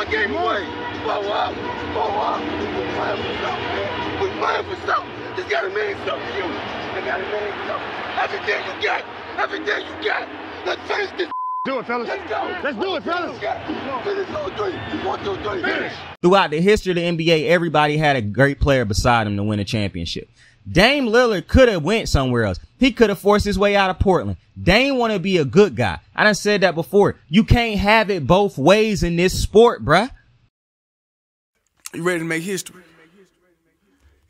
my game away. Blow up. We're playing for something, man. We're playing for something. It's gotta mean something to you. It gotta mean something. Everything you got. Everything you got. Let's finish this. Do it, fellas. Let's go. Let's do it, fellas. Finish 2, 3. 1, 2, 3. Finish. Throughout the history of the NBA, everybody had a great player beside him to win a championship. Dame Lillard could have went somewhere else. He could have forced his way out of Portland. Dame want to be a good guy. I done said that before. You can't have it both ways in this sport, bruh. You ready to make history?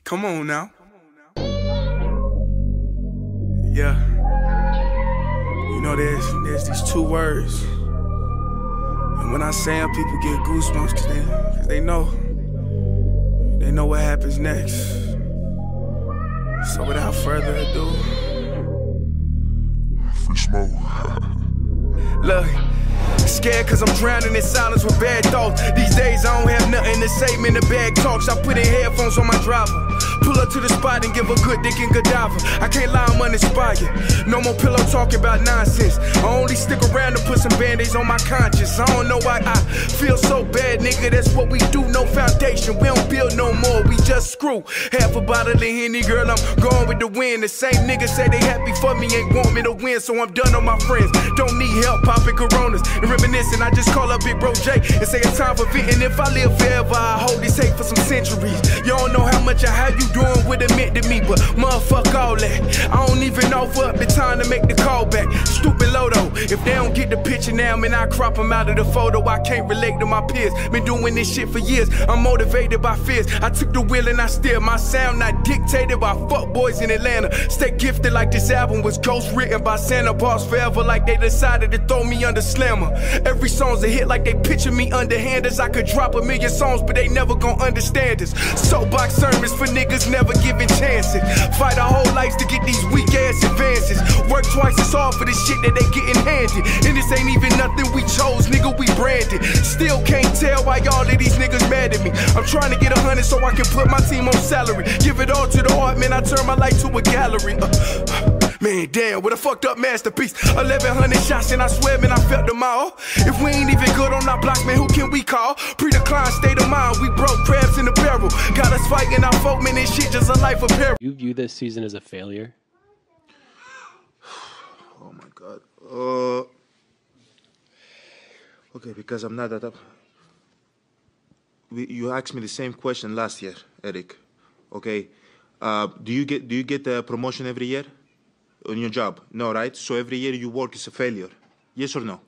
Come on now. Yeah. You know, there's these two words. And when I say them, people get goosebumps because they know what happens next. So without further ado, free smoke. Look, scared cause I'm drowning in silence with bad thoughts. These days I don't have nothing to say, man, the bag talks. I put in headphones on my driver, pull up to the spot and give a good dick and Godiva. I can't lie, I'm uninspired. No more pillow talking about nonsense. I only stick around to put some band-aids on my conscience. I don't know why I feel so bad, nigga. That's what we do, no foundation. We don't build no more, we just screw. Half a bottle of Henny, girl, I'm going with the wind. The same niggas say they happy for me, ain't want me to win. So I'm done on my friends, don't need help popping Coronas and reminiscing. I just call up Big Bro J and say it's time for venting. If I live forever, I hold this hate for some centuries. You don't know how much or how you doing what it meant to me, but motherfuck all that. I don't even offer up the time to make the call back. Stupid Lodo, if they don't get the picture now, man, I crop them out of the photo. I can't relate to my peers. Been doing this shit for years. I'm motivated by fears. I took the wheel and I steer. My sound not dictated by fuck boys in Atlanta. Stay gifted like this album was ghost written by Santa Bars forever, like they decided to throw me under Slammer. Every song's a hit like they picture me underhanders. I could drop a million songs, but they never gon' understand us. Soapbox sermons for niggas never giving chances. Fight our whole lives to get these weak ass advances. Work twice as hard for the shit that they getting handed. And this ain't even nothing we chose, nigga, we branded. Still can't tell why all of these niggas mad at me. I'm trying to get 100 so I can put my team on salary. Give it all to the art, man, I turn my life to a gallery. Man, damn, what a fucked up masterpiece. 1100 shots and I swear, man, I felt them all. If we ain't even good on our block, man, who can we call? Pre-decline state of mind, we broke crabs in the barrel. Got us fighting our folk, man, this shit just a life of peril. You view this season as a failure? Oh my God. Okay, because I'm not that up. You asked me the same question last year, Eric. Okay, do you get a promotion every year on your job? No, right? So every year you work is a failure. Yes or no?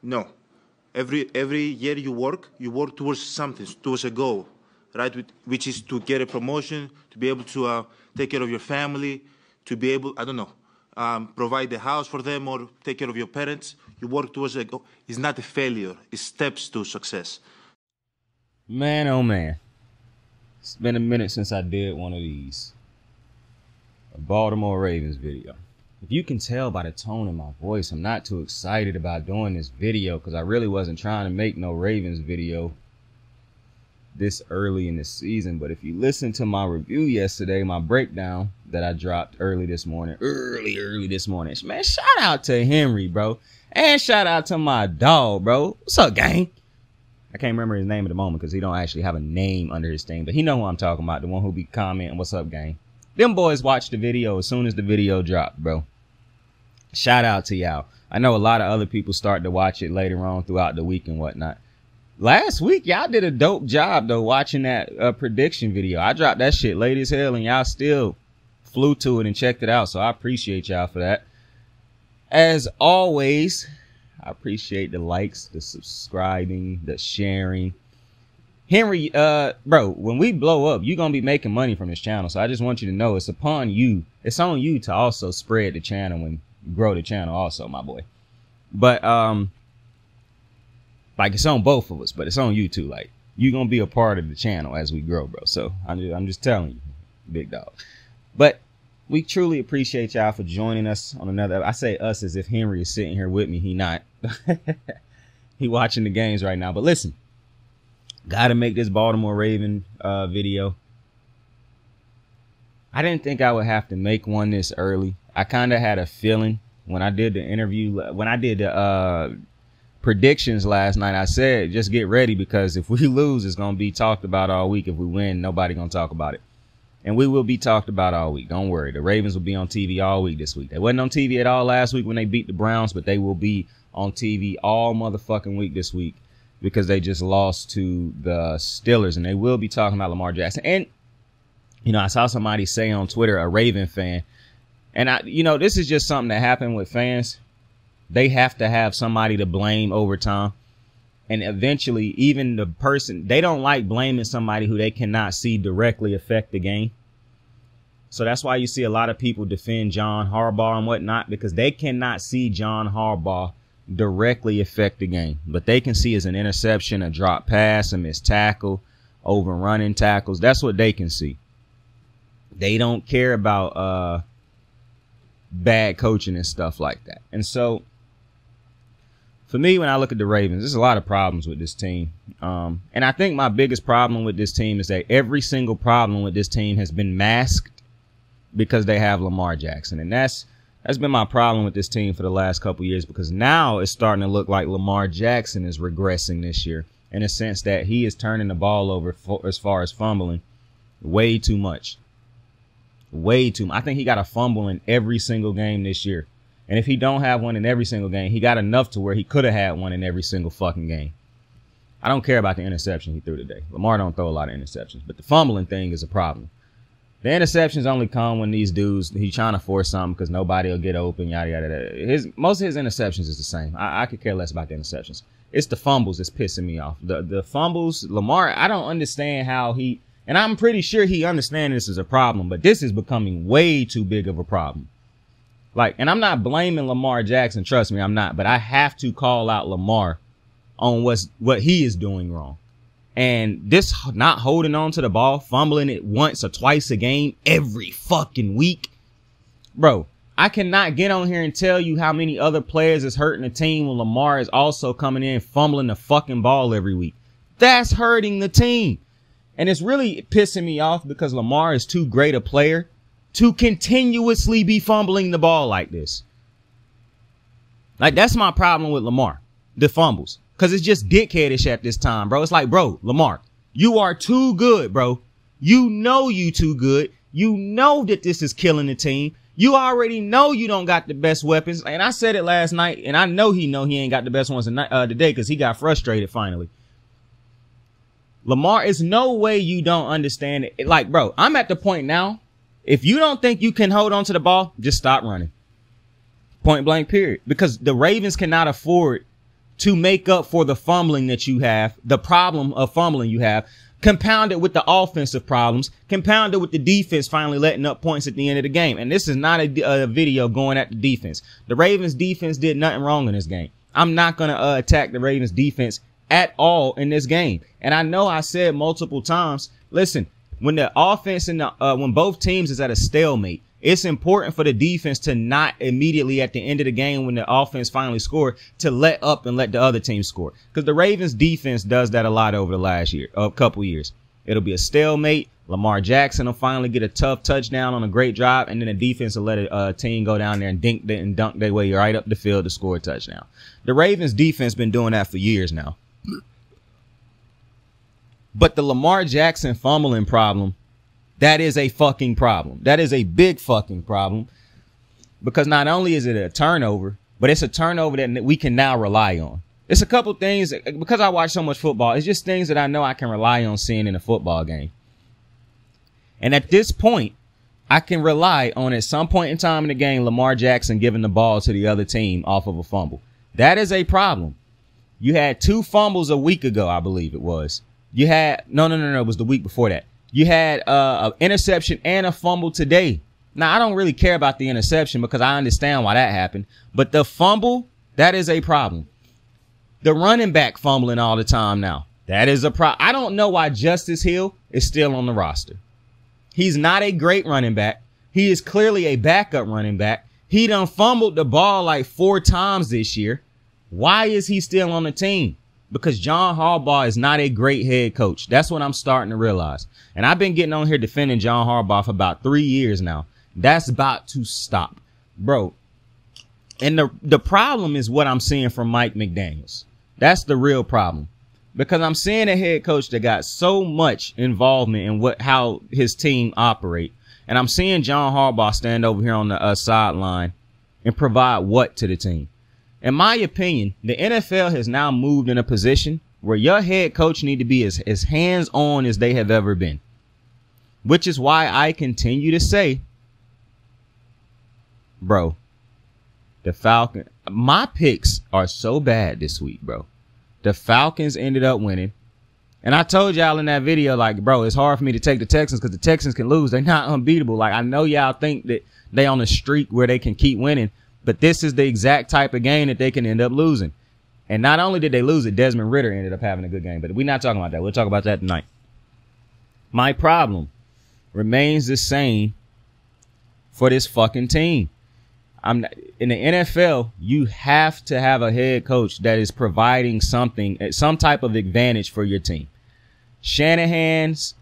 No. Every year you work towards something, towards a goal, right? Which is to get a promotion, to be able to take care of your family, to be able, I don't know, provide a house for them or take care of your parents. You work towards a goal. It's not a failure. It's steps to success. Man, oh man. It's been a minute since I did one of these. A Baltimore Ravens video. If you can tell by the tone in my voice, I'm not too excited about doing this video because I really wasn't trying to make no Ravens video this early in the season. But if you listen to my review yesterday, my breakdown that I dropped early this morning, man, shout out to Henry, bro. And shout out to my dog, bro. What's up, gang? I can't remember his name at the moment because he don't actually have a name under his thing, but he know who I'm talking about, the one who be commenting, what's up, gang? Them boys watched the video as soon as the video dropped, bro. Shout out to y'all. I know a lot of other people start to watch it later on throughout the week and whatnot. Last week, y'all did a dope job, though, watching that prediction video. I dropped that shit late as hell, and y'all still flew to it and checked it out, so I appreciate y'all for that. As always, I appreciate the likes, the subscribing, the sharing. Henry, bro, when we blow up, you're going to be making money from this channel. So I just want you to know it's upon you. It's on you to also spread the channel and grow the channel also, my boy. But, like, it's on both of us, but it's on you too. Like, you're going to be a part of the channel as we grow, bro. So I'm just telling you, big dog. But we truly appreciate y'all for joining us on another. I say us as if Henry is sitting here with me. He not. He watching the games right now. But listen, gotta make this Baltimore Raven video. I didn't think I would have to make one this early. I kind of had a feeling when I did the interview, when I did the predictions last night, I said, just get ready, because if we lose, it's going to be talked about all week. If we win, nobody going to talk about it. And we will be talked about all week. Don't worry. The Ravens will be on TV all week this week. They wasn't on TV at all last week when they beat the Browns, but they will be on TV all motherfucking week this week because they just lost to the Steelers, and they will be talking about Lamar Jackson. And, you know, I saw somebody say on Twitter, a Raven fan, and this is just something that happened with fans. They have to have somebody to blame over time. And eventually, even the person, they don't like blaming somebody who they cannot see directly affect the game. So that's why you see a lot of people defend John Harbaugh and whatnot, because they cannot see John Harbaugh directly affect the game. But they can see as an interception, a drop pass, a missed tackle, overrunning tackles. That's what they can see. They don't care about bad coaching and stuff like that. And so, for me, when I look at the Ravens, there's a lot of problems with this team. And I think my biggest problem with this team is that every single problem with this team has been masked because they have Lamar Jackson. And that's been my problem with this team for the last couple of years, because now it's starting to look like Lamar Jackson is regressing this year in a sense that he is turning the ball over as far as fumbling way too much. Way too much. I think he got a fumble in every single game this year. And if he don't have one in every single game, he got enough to where he could have had one in every single fucking game. I don't care about the interception he threw today. Lamar don't throw a lot of interceptions, but the fumbling thing is a problem. The interceptions only come when these dudes, he's trying to force something because nobody will get open, yada, yada, yada. Most of his interceptions is the same. I could care less about the interceptions. It's the fumbles that's pissing me off. The fumbles, Lamar, I don't understand how and I'm pretty sure he understands this is a problem, but this is becoming way too big of a problem. And I'm not blaming Lamar Jackson. Trust me, I'm not. But I have to call out Lamar on what he is doing wrong. And this not holding on to the ball, fumbling it once or twice a game every fucking week. Bro, I cannot get on here and tell you how many other players is hurting the team when Lamar is also coming in fumbling the fucking ball every week. That's hurting the team. And it's really pissing me off because Lamar is too great a player to continuously be fumbling the ball like this. That's my problem with Lamar, the fumbles, because it's just dickheadish at this time, bro. It's like, bro, Lamar, you are too good, bro. You know you too good. You know that this is killing the team. You already know you don't got the best weapons. And I said it last night, and I know he ain't got the best ones today because he got frustrated finally. Lamar, it's no way you don't understand it. Bro, I'm at the point now. If you don't think you can hold on to the ball, just stop running. Point blank, period. Because the Ravens cannot afford to make up for the fumbling that you have, the problem of fumbling you have, compounded with the offensive problems, compounded with the defense finally letting up points at the end of the game. And this is not a video going at the defense. The Ravens defense did nothing wrong in this game. I'm not going to attack the Ravens defense at all in this game. And I know I said multiple times, listen, when the offense and when both teams is at a stalemate, it's important for the defense to not immediately at the end of the game when the offense finally score to let up and let the other team score. Because the Ravens defense does that a lot over the last couple years. It'll be a stalemate. Lamar Jackson will finally get a tough touchdown on a great drive, and then the defense will let a team go down there and dunk their way right up the field to score a touchdown. The Ravens defense been doing that for years now. But the Lamar Jackson fumbling problem, that is a fucking problem. That is a big fucking problem, because not only is it a turnover, but it's a turnover that we can now rely on. It's a couple things, because I watch so much football, it's just things that I know I can rely on seeing in a football game. And at this point, I can rely on at some point in time in the game, Lamar Jackson giving the ball to the other team off of a fumble. That is a problem. You had 2 fumbles a week ago, I believe it was. You had, no, it was the week before that. You had an interception and a fumble today. Now, I don't really care about the interception because I understand why that happened. But the fumble, that is a problem. The running back fumbling all the time now, that is a problem. I don't know why Justice Hill is still on the roster. He's not a great running back. He is clearly a backup running back. He done fumbled the ball like 4 times this year. Why is he still on the team? Because John Harbaugh is not a great head coach. That's what I'm starting to realize. And I've been getting on here defending John Harbaugh for about 3 years now. That's about to stop, bro. And the problem is what I'm seeing from Mike McDaniels. That's the real problem. Because I'm seeing a head coach that got so much involvement in how his team operate. And I'm seeing John Harbaugh stand over here on the sideline and provide what to the team. In my opinion, the NFL has now moved in a position where your head coach need to be as hands-on as they have ever been. Which is why I continue to say, bro, the Falcons, my picks are so bad this week, bro. The Falcons ended up winning. And I told y'all in that video, like, bro, it's hard for me to take the Texans because the Texans can lose. They're not unbeatable. Like, I know y'all think that they on a streak where they can keep winning, but this is the exact type of game that they can end up losing. And not only did they lose it, Desmond Ridder ended up having a good game. But we're not talking about that. We'll talk about that tonight. My problem remains the same for this fucking team. In the NFL, you have to have a head coach that is providing some type of advantage for your team. Shanahan's,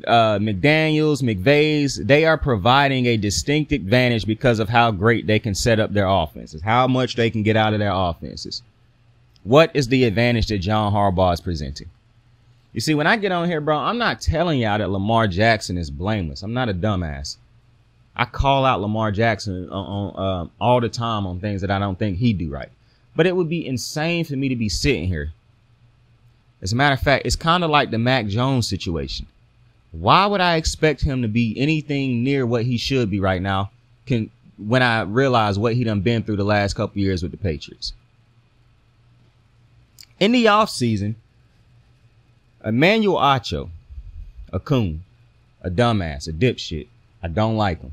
McDaniels, McVay's, they are providing a distinct advantage because of how great they can set up their offenses, how much they can get out of their offenses. What is the advantage that John Harbaugh is presenting? You see, when I get on here, bro, I'm not telling y'all that Lamar Jackson is blameless. I'm not a dumbass. I call out Lamar Jackson on all the time on things that I don't think he do right. But it would be insane for me to be sitting here. As a matter of fact, it's kind of like the Mac Jones situation. Why would I expect him to be anything near what he should be right now when I realize what he done been through the last couple years with the Patriots? In the offseason, Emmanuel Acho, a coon, a dumbass, a dipshit, I don't like him.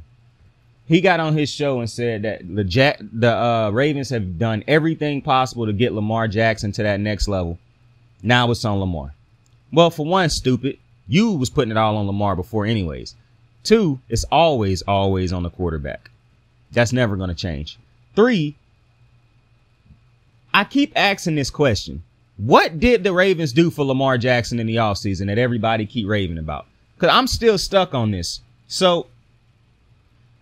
He got on his show and said that the Ravens have done everything possible to get Lamar Jackson to that next level. Now it's on Lamar. Well, for one, stupid, you was putting it all on Lamar before anyways. Two, it's always on the quarterback. That's never going to change. Three, I keep asking this question. What did the Ravens do for Lamar Jackson in the offseason that everybody keep raving about? Because I'm still stuck on this. So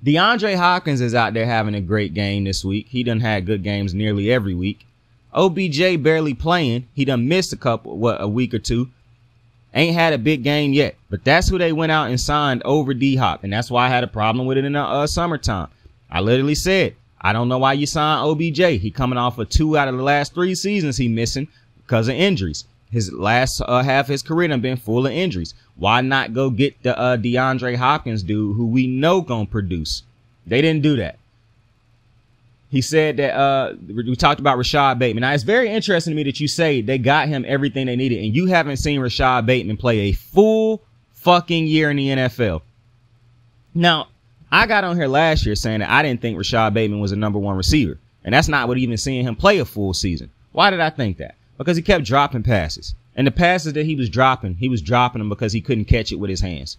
DeAndre Hopkins is out there having a great game this week. He done had good games nearly every week. OBJ barely playing. He done missed a week or two. Ain't had a big game yet. But that's who they went out and signed over D-Hop. And that's why I had a problem with it in the summertime. I literally said, I don't know why you signed OBJ. He coming off of 2 out of the last 3 seasons he missing because of injuries. His last half of his career done been full of injuries. Why not go get the DeAndre Hopkins dude who we know gonna produce? They didn't do that. He said that we talked about Rashad Bateman. Now, it's very interesting to me that you say they got him everything they needed, and you haven't seen Rashad Bateman play a full fucking year in the NFL. Now, I got on here last year saying that I didn't think Rashad Bateman was a number 1 receiver, and that's not what even seeing him play a full season. Why did I think that? Because he kept dropping passes. And the passes that he was dropping them because he couldn't catch it with his hands.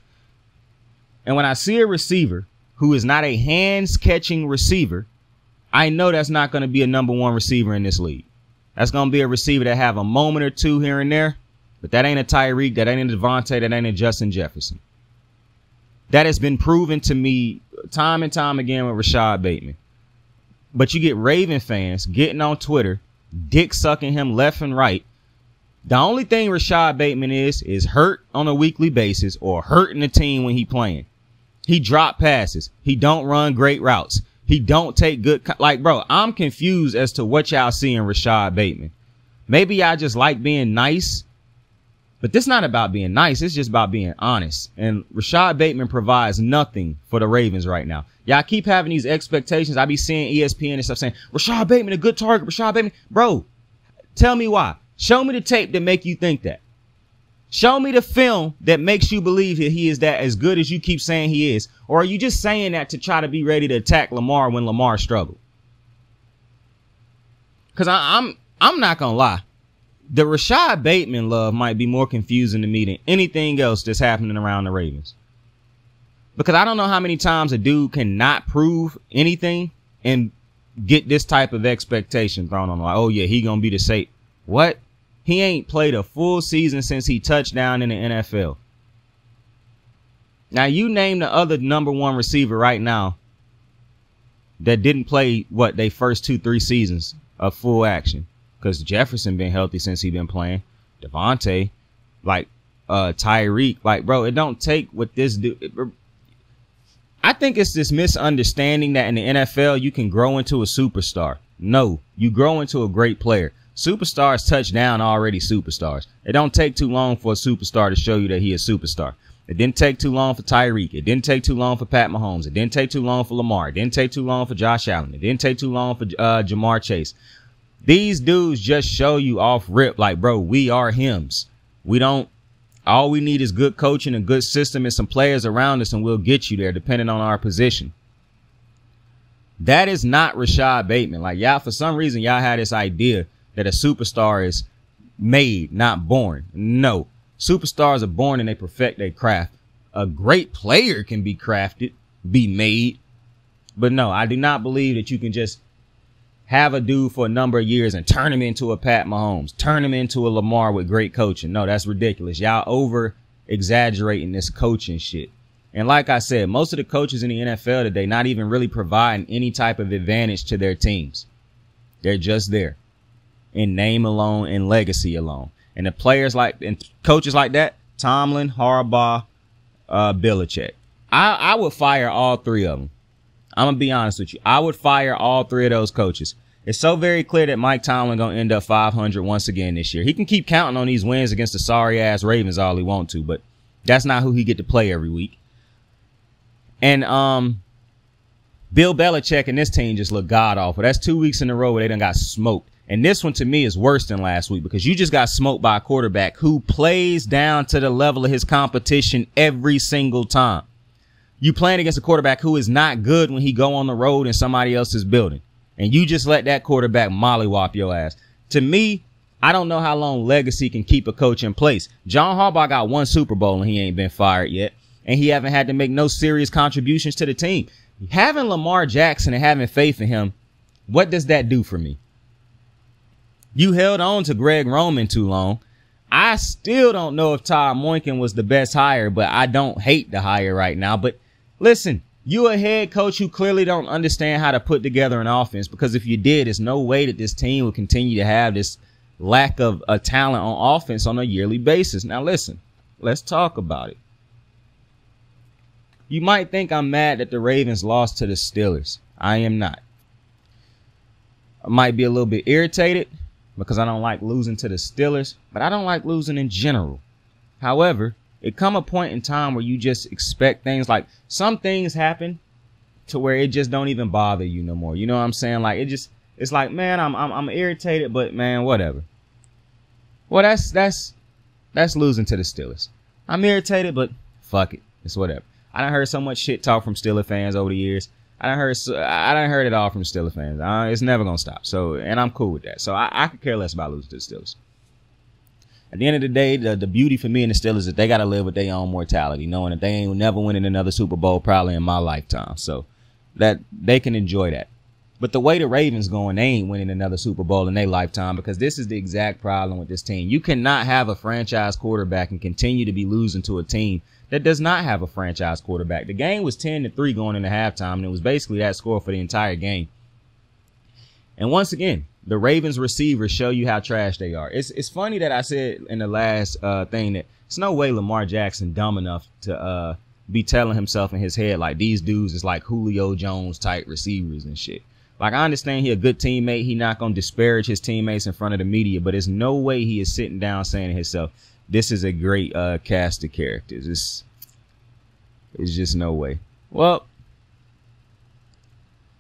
And when I see a receiver who is not a hands-catching receiver, I know that's not going to be a number 1 receiver in this league. That's going to be a receiver that have a moment or two here and there, but that ain't a Tyreek, that ain't a Devontae, that ain't a Justin Jefferson. That has been proven to me time and time again with Rashad Bateman. But you get Raven fans getting on Twitter, dick sucking him left and right. The only thing Rashad Bateman is hurt on a weekly basis or hurting the team when he playing. He drop passes. He don't run great routes. He don't take good, like, bro, I'm confused as to what y'all see in Rashad Bateman. Maybe I just like being nice, but this not about being nice. It's just about being honest. And Rashad Bateman provides nothing for the Ravens right now. Y'all keep having these expectations. I be seeing ESPN and stuff saying, Rashad Bateman, a good target. Rashad Bateman. Bro, tell me why. Show me the tape that make you think that. Show me the film that makes you believe that he is that as good as you keep saying he is. Or are you just saying that to try to be ready to attack Lamar when Lamar struggled? Because I'm not going to lie. The Rashad Bateman love might be more confusing to me than anything else that's happening around the Ravens. Because I don't know how many times a dude cannot prove anything and get this type of expectation thrown on him. Like, oh, yeah, he going to be the safe. What? He ain't played a full season since he touched down in the NFL. Now, you name the other number 1 receiver right now that didn't play, they first 2-3 seasons of full action. because Jefferson been healthy since he been playing. Devontae, like Tyreek, like, bro, it don't take what this dude. I think it's this misunderstanding that in the NFL you can grow into a superstar. No, you grow into a great player. Superstars touch down already superstars. It don't take too long for a superstar to show you that he is a superstar. It didn't take too long for Tyreek. It didn't take too long for Pat Mahomes. It didn't take too long for Lamar. It didn't take too long for Josh Allen. It didn't take too long for Jamar Chase. These dudes just show you off rip like, bro, we are hims. All we need is good coaching, a good system, and some players around us, and we'll get you there depending on our position. That is not Rashad Bateman. Like, y'all, for some reason, y'all had this idea that a superstar is made, not born. No. Superstars are born and they perfect their craft. A great player can be crafted, be made. But no, I do not believe that you can just have a dude for a number of years and turn him into a Pat Mahomes, turn him into a Lamar with great coaching. No, that's ridiculous. Y'all over exaggerating this coaching shit. And like I said, most of the coaches in the NFL today not even really providing any type of advantage to their teams. They're just there in name alone and legacy alone. And the players like and coaches like that, Tomlin, Harbaugh, Belichick. I would fire all three of them. I'm going to be honest with you. I would fire all three of those coaches. It's so very clear that Mike Tomlin going to end up 500 once again this year. He can keep counting on these wins against the sorry-ass Ravens all he want to, but that's not who he get to play every week. And Bill Belichick and this team just look god-awful. That's 2 weeks in a row where they done got smoked. And this one, to me, is worse than last week because you just got smoked by a quarterback who plays down to the level of his competition every single time. You playing against a quarterback who is not good when he go on the road in somebody else's building. And you just let that quarterback mollywop your ass. To me, I don't know how long legacy can keep a coach in place. John Harbaugh got one Super Bowl and he ain't been fired yet. And he haven't had to make no serious contributions to the team. Having Lamar Jackson and having faith in him, what does that do for me? You held on to Greg Roman too long. I still don't know if Todd Monken was the best hire, but I don't hate the hire right now. But listen, you a head coach who clearly don't understand how to put together an offense, because if you did, there's no way that this team would continue to have this lack of talent on offense on a yearly basis. Now listen, let's talk about it. You might think I'm mad that the Ravens lost to the Steelers. I am not. I might be a little bit irritated because I don't like losing to the Steelers, but I don't like losing in general. However, it come a point in time where you just expect things, like some things happen to where it just don't even bother you no more. You know what I'm saying? Like it's like, man, I'm irritated, but man, whatever. Well, that's losing to the Steelers. I'm irritated, but fuck it. It's whatever. I done heard so much shit talk from Steelers fans over the years. I done heard it all from Steelers fans. It's never gonna stop. So, and I'm cool with that. So I could care less about losing to the Steelers. At the end of the day, the beauty for me and the Steelers is that they gotta live with their own mortality, knowing that they ain't never winning another Super Bowl probably in my lifetime. So that they can enjoy that. But the way the Ravens going, they ain't winning another Super Bowl in their lifetime, because this is the exact problem with this team. You cannot have a franchise quarterback and continue to be losing to a team that does not have a franchise quarterback. The game was 10-3 going into halftime, and it was basically that score for the entire game. And once again, the Ravens receivers show you how trash they are. It's funny that I said in the last thing that it's no way Lamar Jackson dumb enough to be telling himself in his head like these dudes is like Julio Jones type receivers and shit. Like, I understand he a good teammate. He not going to disparage his teammates in front of the media, but there's no way he is sitting down saying to himself, this is a great cast of characters. It's just no way. Well,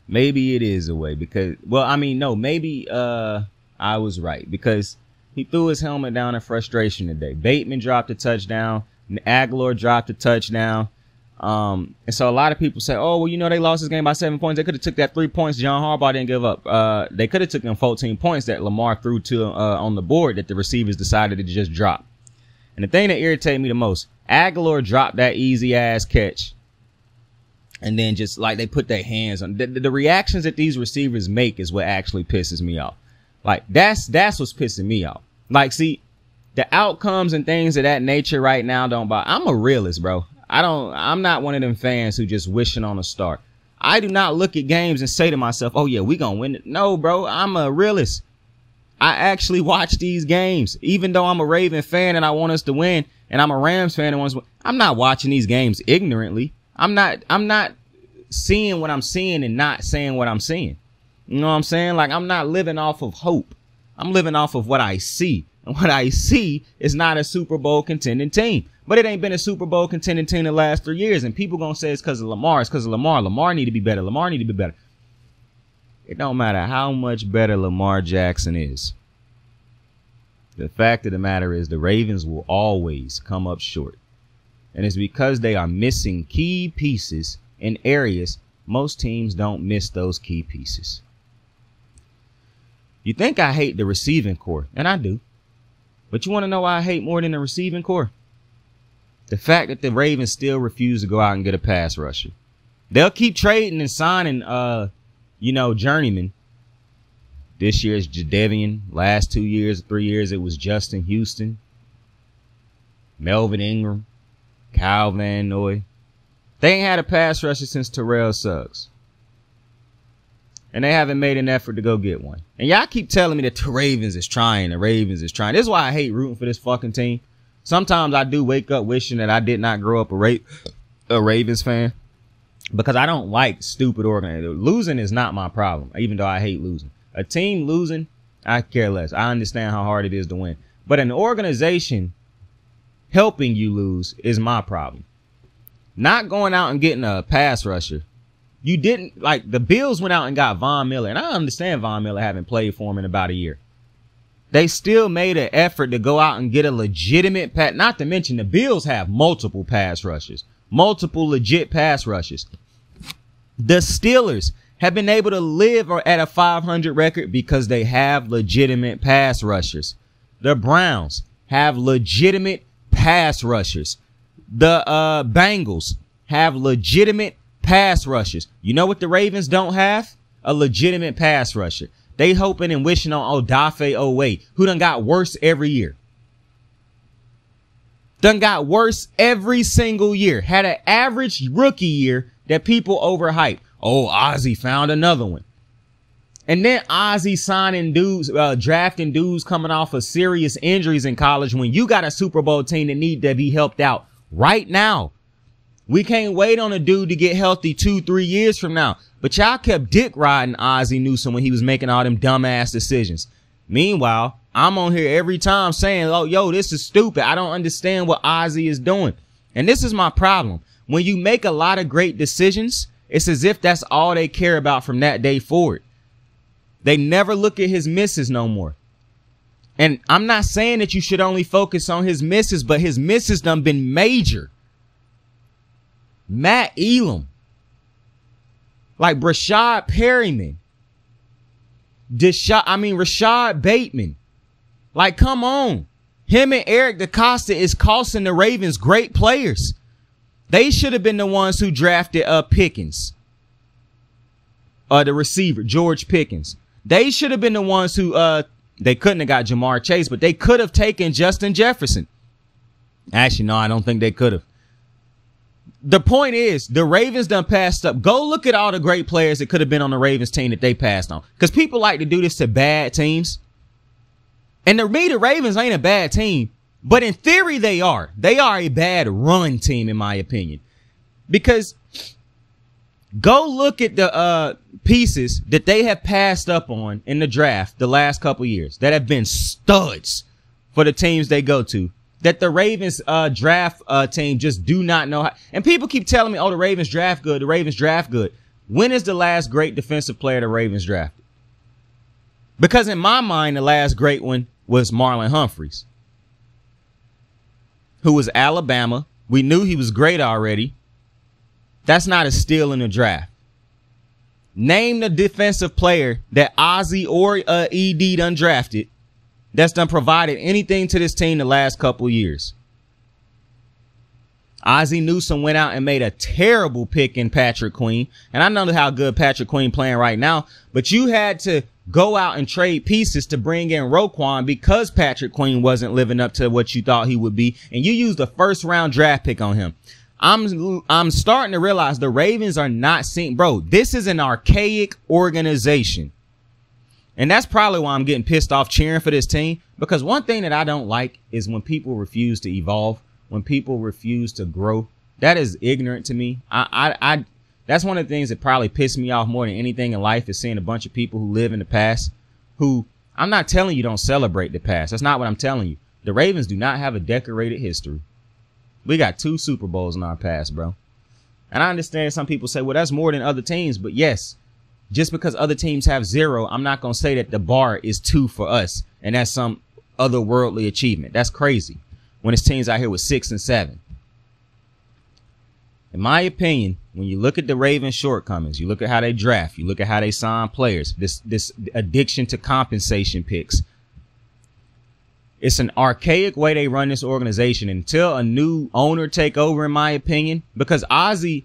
maybe it is a way because, well, I mean, no, maybe I was right because he threw his helmet down in frustration today. Bateman dropped a touchdown. Aguilar dropped a touchdown. And so a lot of people say, oh, well, you know, they lost this game by 7 points. They could have took that 3 points John Harbaugh didn't give up. They could have took them 14 points that Lamar threw to on the board that the receivers decided to just drop. And the thing that irritated me the most, Aguilar dropped that easy ass catch. And then just like they put their hands on the reactions that these receivers make is what actually pisses me off. Like that's what's pissing me off. Like, see, the outcomes and things of that nature right now don't bother. I'm a realist, bro. I'm not one of them fans who just wishing on a star. I do not look at games and say to myself, oh yeah, we gonna win it. No, bro, I'm a realist. I actually watch these games, even though I'm a Raven fan and I want us to win, and I'm a Rams fan and want us to win. I'm not watching these games ignorantly. I'm not seeing what I'm seeing and not saying what I'm seeing. You know what I'm saying? Like, I'm not living off of hope. I'm living off of what I see. And what I see is not a Super Bowl contending team. But it ain't been a Super Bowl contending team the last 3 years. And people gonna say it's because of Lamar. It's because of Lamar. Lamar need to be better. Lamar need to be better. It don't matter how much better Lamar Jackson is. The fact of the matter is the Ravens will always come up short. And it's because they are missing key pieces in areas most teams don't miss those key pieces. You think I hate the receiving core, and I do. But you want to know why I hate more than the receiving core? The fact that the Ravens still refuse to go out and get a pass rusher. They'll keep trading and signing, journeyman. This year it's Jadeveon. Last 2 years, 3 years, it was Justin Houston, Melvin Ingram, Kyle Van Noy. They ain't had a pass rusher since Terrell Suggs. And they haven't made an effort to go get one. And y'all keep telling me that the Ravens is trying. This is why I hate rooting for this fucking team. Sometimes I do wake up wishing that I did not grow up a Ravens fan. Because I don't like stupid organization. Losing is not my problem, even though I hate losing. A team losing, I care less. I understand how hard it is to win. But an organization helping you lose is my problem. Not going out and getting a pass rusher. You didn't, like, the Bills went out and got Von Miller. And I understand Von Miller having played for him in about a year. They still made an effort to go out and get a legitimate pass. Not to mention the Bills have multiple pass rushers. Multiple legit pass rushers. The Steelers have been able to live at a 500 record because they have legitimate pass rushers. The Browns have legitimate pass rushers. The Bengals have legitimate pass rushers. You know what the Ravens don't have? A legitimate pass rusher. They hoping and wishing on Odafe Owe, who done got worse every year. Done got worse every single year. Had an average rookie year that people overhype. Oh, Ozzie found another one. And then Ozzie signing dudes, drafting dudes coming off of serious injuries in college when you got a Super Bowl team that need to be helped out right now. We can't wait on a dude to get healthy 2-3 years from now. But y'all kept dick riding Ozzie Newsome when he was making all them dumbass decisions. Meanwhile, I'm on here every time saying, oh, yo, this is stupid. I don't understand what Ozzie is doing. And this is my problem. When you make a lot of great decisions, it's as if that's all they care about from that day forward. They never look at his misses no more. And I'm not saying that you should only focus on his misses, but his misses done been major. Matt Elam. Like Rashad Perryman. Rashad Bateman. Like, come on. Him and Eric DeCosta is costing the Ravens great players. They should have been the ones who drafted Pickens. The receiver, George Pickens. They should have been the ones who, they couldn't have got Jamar Chase, but they could have taken Justin Jefferson. Actually, no, I don't think they could have. The point is, the Ravens done passed up. Go look at all the great players that could have been on the Ravens team that they passed on. Because people like to do this to bad teams. And to me, the Ravens ain't a bad team. But in theory, they are. They are a bad run team, in my opinion. Because go look at the pieces that they have passed up on in the draft the last couple years that have been studs for the teams they go to. That the Ravens draft team just do not know how. And people keep telling me, oh, the Ravens draft good. The Ravens draft good. When is the last great defensive player the Ravens drafted? Because in my mind, the last great one was Marlon Humphreys, who was Alabama. We knew he was great already. That's not a steal in the draft. Name the defensive player that Ozzie or ED done drafted that's done provided anything to this team the last couple years. Ozzie Newsome went out and made a terrible pick in Patrick Queen. And I know how good Patrick Queen playing right now, but you had to go out and trade pieces to bring in Roquan because Patrick Queen wasn't living up to what you thought he would be. And you used a first round draft pick on him. I'm starting to realize the Ravens are not seeing, bro, this is an archaic organization. And that's probably why I'm getting pissed off cheering for this team, because one thing that I don't like is when people refuse to evolve, when people refuse to grow. That is ignorant to me. That's one of the things that probably pissed me off more than anything in life, is seeing a bunch of people who live in the past, who, I'm not telling you don't celebrate the past. That's not what I'm telling you. The Ravens do not have a decorated history. We got 2 Super Bowls in our past, bro. And I understand some people say, well, that's more than other teams. But yes, just because other teams have 0, I'm not going to say that the bar is 2 for us, and that's some otherworldly achievement. That's crazy when it's teams out here with 6 and 7. In my opinion, when you look at the Ravens' shortcomings, you look at how they draft, you look at how they sign players, this addiction to compensation picks, it's an archaic way they run this organization until a new owner take over, in my opinion, because Bisciotti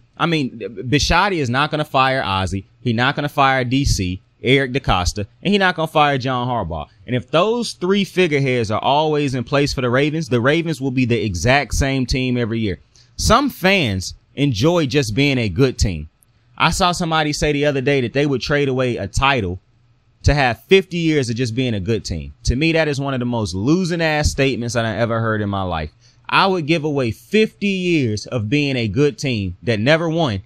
is not going to fire Ozzie. He's not going to fire DC, Eric DeCosta, and he's not going to fire John Harbaugh. And if those 3 figureheads are always in place for the Ravens will be the exact same team every year. Some fans enjoy just being a good team. I saw somebody say the other day that they would trade away a title to have 50 years of just being a good team. To me, that is one of the most losing ass statements that I ever heard in my life. I would give away 50 years of being a good team that never won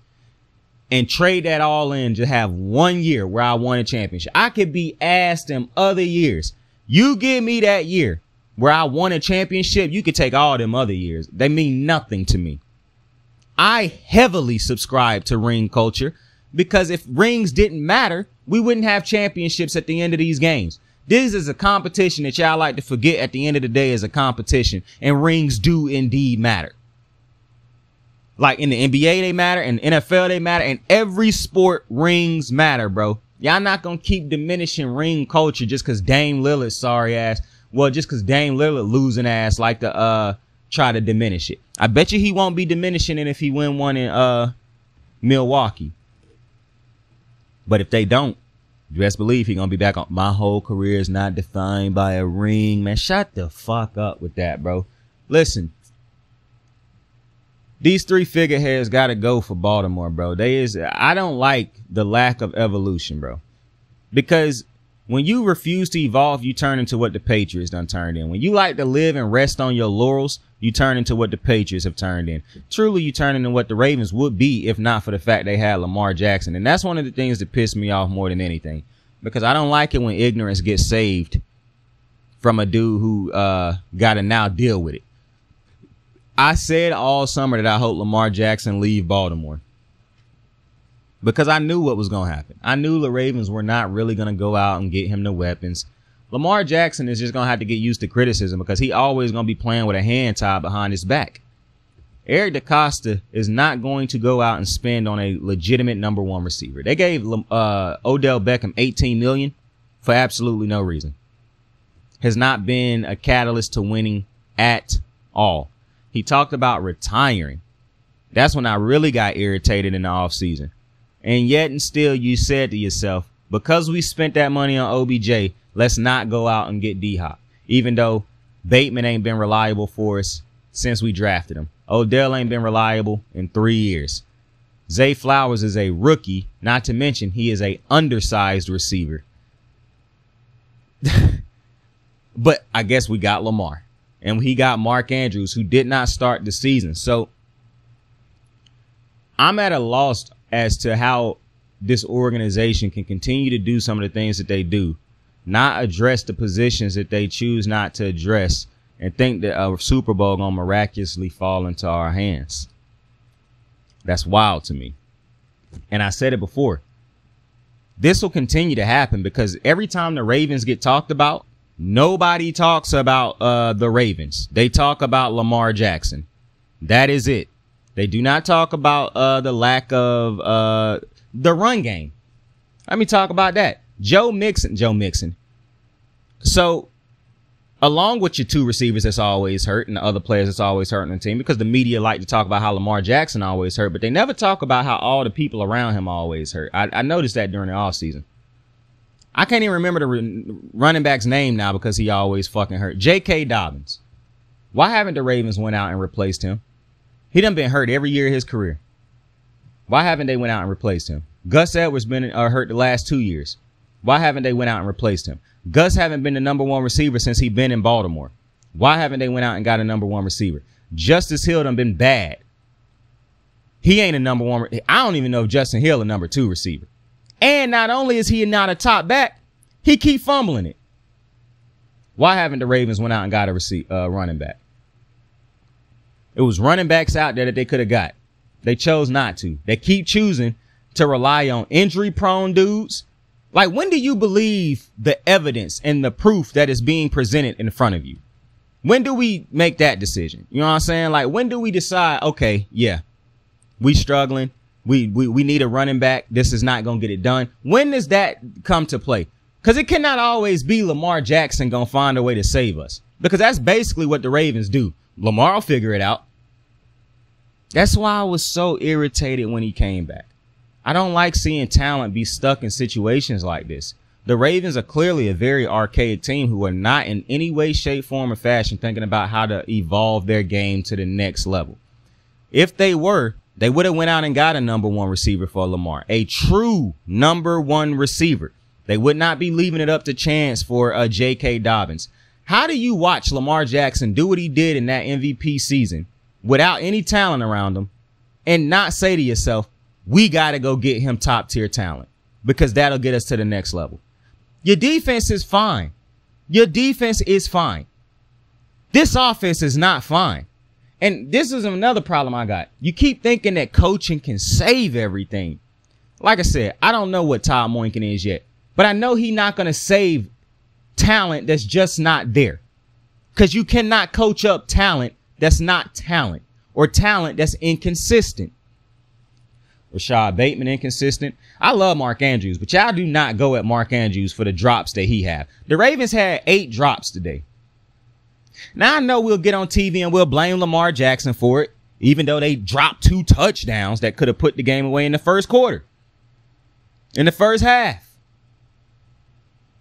and trade that all in to have 1 year where I won a championship. I could be asked them other years. You give me that year where I won a championship, you could take all them other years. They mean nothing to me. I heavily subscribe to ring culture, because if rings didn't matter, we wouldn't have championships at the end of these games. This is a competition that y'all like to forget at the end of the day is a competition, and rings do indeed matter. Like in the NBA, they matter, in the NFL, they matter, and every sport rings matter, bro. Y'all not going to keep diminishing ring culture just because Dame Lillard, sorry ass. Well, just because Dame Lillard losing ass like to try to diminish it. I bet you he won't be diminishing it if he win one in Milwaukee. But if they don't, you best believe he's going to be back on. My whole career is not defined by a ring, man. Shut the fuck up with that, bro. Listen, these 3 figureheads got to go for Baltimore, bro. I don't like the lack of evolution, bro. Because when you refuse to evolve, you turn into what the Patriots done turned in. When you like to live and rest on your laurels, you turn into what the Patriots have turned in. Truly, you turn into what the Ravens would be if not for the fact they had Lamar Jackson. And that's one of the things that pissed me off more than anything, because I don't like it when ignorance gets saved from a dude who got to now deal with it. I said all summer that I hope Lamar Jackson leave Baltimore, because I knew what was going to happen. I knew the Ravens were not really going to go out and get him the weapons. Lamar Jackson is just going to have to get used to criticism, because he always going to be playing with a hand tied behind his back. Eric DeCosta is not going to go out and spend on a legitimate number 1 receiver. They gave Odell Beckham $18 million for absolutely no reason. Has not been a catalyst to winning at all. He talked about retiring. That's when I really got irritated in the offseason. And yet and still you said to yourself, because we spent that money on OBJ, let's not go out and get D-Hop. Even though Bateman ain't been reliable for us since we drafted him. Odell ain't been reliable in 3 years. Zay Flowers is a rookie, not to mention he is a undersized receiver. But I guess we got Lamar. And he got Mark Andrews, who did not start the season. So I'm at a loss as to how this organization can continue to do some of the things that they do, not address the positions that they choose not to address, and think that a Super Bowl gonna miraculously fall into our hands. That's wild to me. And I said it before. This will continue to happen, because every time the Ravens get talked about, nobody talks about the Ravens. They talk about Lamar Jackson. That is it. They do not talk about the lack of the run game. Let me talk about that. Joe Mixon. So, along with your 2 receivers that's always hurt and the other players that's always hurt on the team, because the media like to talk about how Lamar Jackson always hurt, but they never talk about how all the people around him always hurt. I noticed that during the offseason. I can't even remember the running back's name now because he always fucking hurt. J.K. Dobbins. Why haven't the Ravens went out and replaced him? He done been hurt every year of his career. Why haven't they went out and replaced him? Gus Edwards been hurt the last 2 years. Why haven't they went out and replaced him? Gus haven't been the number one receiver since he been in Baltimore. Why haven't they went out and got a number one receiver? Justice Hill done been bad. He ain't a number one. I don't even know if Justin Hill a number two receiver. And not only is he not a top back, he keep fumbling it. Why haven't the Ravens went out and got a running back? It was running backs out there that they could have got. They chose not to. They keep choosing to rely on injury-prone dudes. Like, when do you believe the evidence and the proof that is being presented in front of you? When do we make that decision? You know what I'm saying? Like, when do we decide, okay, yeah, we struggling. We need a running back. This is not going to get it done. When does that come to play? Because it cannot always be Lamar Jackson going to find a way to save us. Because that's basically what the Ravens do. Lamar will figure it out. That's why I was so irritated when he came back. I don't like seeing talent be stuck in situations like this. The Ravens are clearly a very archaic team who are not in any way, shape, form, or fashion thinking about how to evolve their game to the next level. If they were, they would have went out and got a number one receiver for Lamar, a true number one receiver. They would not be leaving it up to chance for J.K. Dobbins. How do you watch Lamar Jackson do what he did in that MVP season without any talent around him and not say to yourself, we got to go get him top tier talent because that'll get us to the next level? Your defense is fine. Your defense is fine. This offense is not fine. And this is another problem I got. You keep thinking that coaching can save everything. Like I said, I don't know what Todd Monken is yet, but I know he's not going to save talent that's just not there, because you cannot coach up talent that's not talent, or talent that's inconsistent. Rashad Bateman inconsistent. I love Mark Andrews, but y'all do not go at Mark Andrews for the drops that he have. The Ravens had 8 drops today. Now I know we'll get on TV and we'll blame Lamar Jackson for it, even though they dropped 2 touchdowns that could have put the game away in the first quarter, in the first half.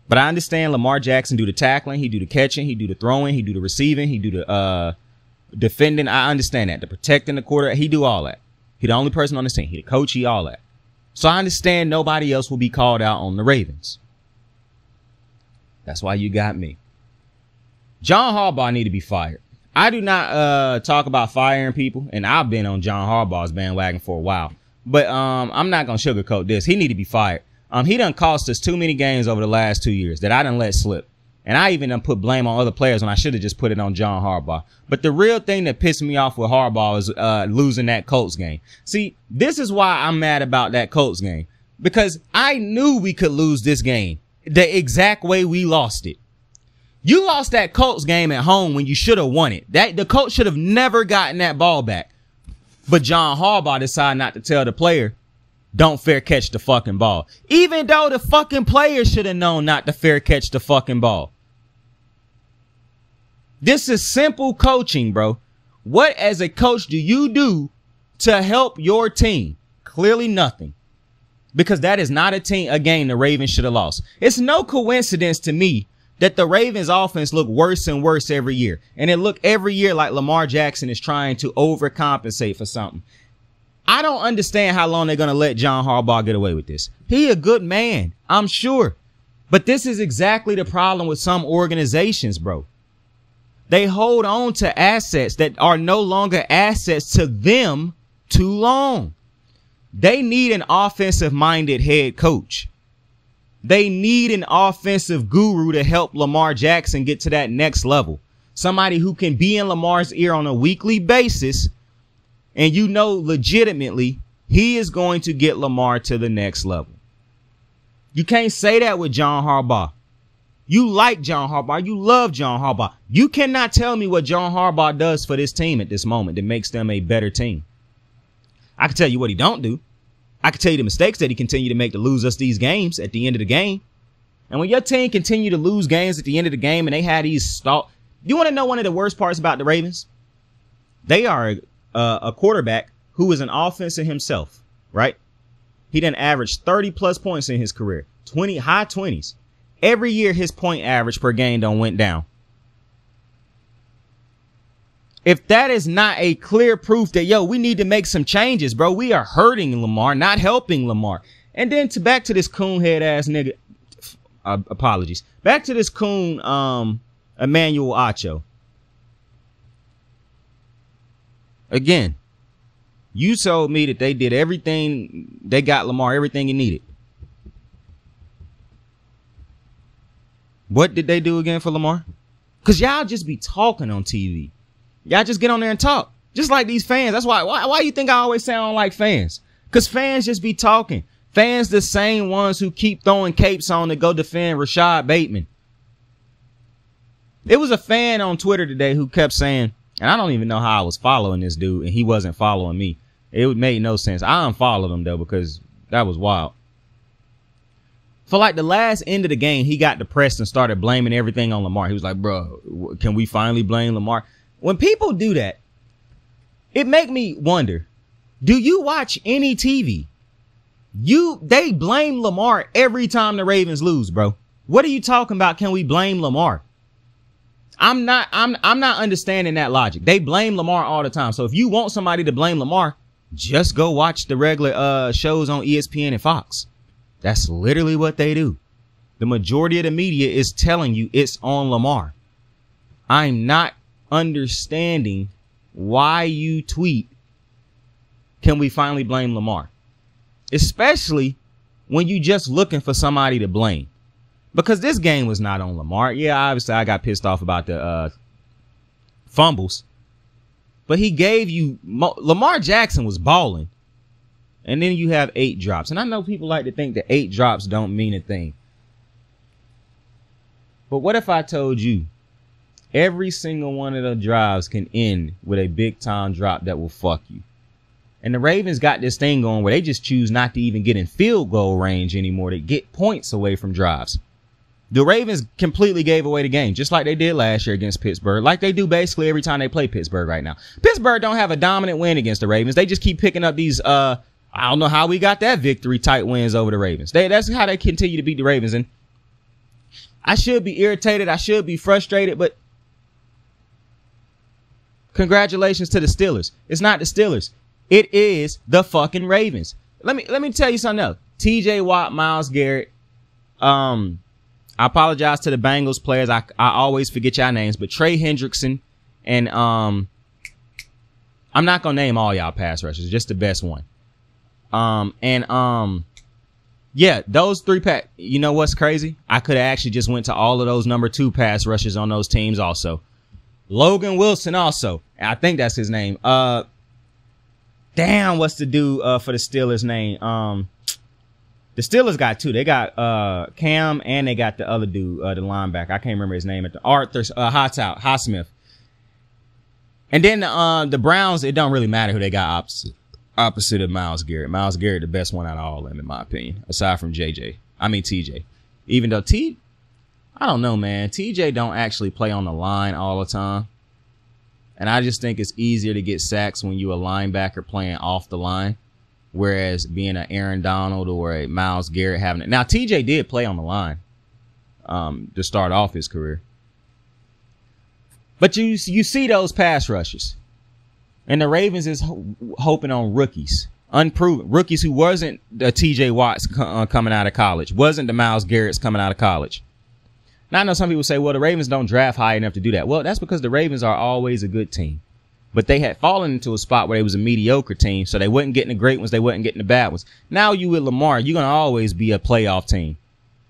But I understand Lamar Jackson do the tackling, he do the catching, he do the throwing, he do the receiving, he do the defending. I understand that. The protecting the quarter, he do all that. He the only person on the team. He the coach, he all that. So I understand nobody else will be called out on the Ravens. That's why you got me. John Harbaugh need to be fired. I do not talk about firing people, and I've been on John Harbaugh's bandwagon for a while. But I'm not going to sugarcoat this. He need to be fired. He done cost us too many games over the last 2 years that I done let slip. And I even done put blame on other players when I should have just put it on John Harbaugh. But the real thing that pissed me off with Harbaugh is losing that Colts game. See, this is why I'm mad about that Colts game. Because I knew we could lose this game the exact way we lost it. You lost that Colts game at home when you should have won it. The Colts should have never gotten that ball back. But John Harbaugh decided not to tell the player, don't fair catch the fucking ball. Even though the fucking player should have known not to fair catch the fucking ball. This is simple coaching, bro. What as a coach do you do to help your team? Clearly nothing. Because that is not a game the Ravens should have lost. It's no coincidence to me that the Ravens offense look worse and worse every year. And it look every year like Lamar Jackson is trying to overcompensate for something. I don't understand how long they're going to let John Harbaugh get away with this. He a good man, I'm sure. But this is exactly the problem with some organizations, bro. They hold on to assets that are no longer assets to them too long. They need an offensive-minded head coach. They need an offensive guru to help Lamar Jackson get to that next level. Somebody who can be in Lamar's ear on a weekly basis, and you know legitimately he is going to get Lamar to the next level. You can't say that with John Harbaugh. You like John Harbaugh. You love John Harbaugh. You cannot tell me what John Harbaugh does for this team at this moment that makes them a better team. I can tell you what he don't do. I can tell you the mistakes that he continue to make to lose us these games at the end of the game. And when your team continue to lose games at the end of the game and they have these stall, you want to know one of the worst parts about the Ravens? They are a quarterback who is an offenser himself, right? He done averaged 30 plus points in his career, high 20s. Every year his point average per game done went down. If that is not a clear proof that, yo, we need to make some changes, bro. We are hurting Lamar, not helping Lamar. And then back to this coonhead ass nigga. apologies. Back to this coon, Emmanuel Acho. Again, you told me that they did everything. They got Lamar everything he needed. What did they do again for Lamar? Because y'all just be talking on TV. Y'all just get on there and talk. Just like these fans. That's why you think I always sound like fans? Because fans just be talking. Fans the same ones who keep throwing capes on to go defend Rashad Bateman. There was a fan on Twitter today who kept saying, and I don't even know how I was following this dude and he wasn't following me. It made no sense. I unfollowed him though because that was wild. For like the last end of the game, he got depressed and started blaming everything on Lamar. He was like, bro, can we finally blame Lamar? When people do that, it make me wonder, do you watch any TV? They blame Lamar every time the Ravens lose, bro. What are you talking about? Can we blame Lamar? I'm not understanding that logic. They blame Lamar all the time. So if you want somebody to blame Lamar, just go watch the regular shows on ESPN and Fox. That's literally what they do. The majority of the media is telling you it's on Lamar. I'm not understanding why you tweet, can we finally blame Lamar? Especially when you just looking for somebody to blame. Because this game was not on Lamar. Yeah, obviously I got pissed off about the fumbles. But he gave you... Lamar Jackson was balling. And then you have 8 drops. And I know people like to think that 8 drops don't mean a thing. But what if I told you every single one of the drives can end with a big time drop that will fuck you? And the Ravens got this thing going where they just choose not to even get in field goal range anymore to get points away from drives. The Ravens completely gave away the game, just like they did last year against Pittsburgh, like they do basically every time they play Pittsburgh right now. Pittsburgh don't have a dominant win against the Ravens. They just keep picking up these, I don't know how we got that victory type wins over the Ravens. That's how they continue to beat the Ravens. And I should be irritated. I should be frustrated, but congratulations to the Steelers. It's not the Steelers. It is the fucking Ravens. Let me tell you something else. TJ Watt, Myles Garrett. I apologize to the Bengals players. I always forget y'all names, but Trey Hendrickson and I'm not gonna name all y'all pass rushers, just the best one. Yeah, those 3 you know what's crazy? I could have actually just went to all of those number 2 pass rushers on those teams also. Logan Wilson also. I think that's his name. Damn, what's the dude for the Steelers name? The Steelers got 2. They got Cam and they got the other dude, the linebacker. I can't remember his name. Arthur Highsmith. And then the Browns, it don't really matter who they got opposite of Myles Garrett. Myles Garrett, the best one out of all of them, in my opinion, aside from TJ. Even though I don't know, man. TJ don't actually play on the line all the time. And I just think it's easier to get sacks when you a linebacker playing off the line. Whereas being an Aaron Donald or a Myles Garrett having it. Now, TJ did play on the line to start off his career. But you see those pass rushes. And the Ravens is hoping on rookies. Unproven. Rookies who wasn't the TJ Watts coming out of college. Wasn't the Myles Garrett's coming out of college. Now, I know some people say, well, the Ravens don't draft high enough to do that. Well, that's because the Ravens are always a good team. But they had fallen into a spot where they was a mediocre team, so they wasn't getting the great ones, they wasn't getting the bad ones. Now you with Lamar, you're going to always be a playoff team.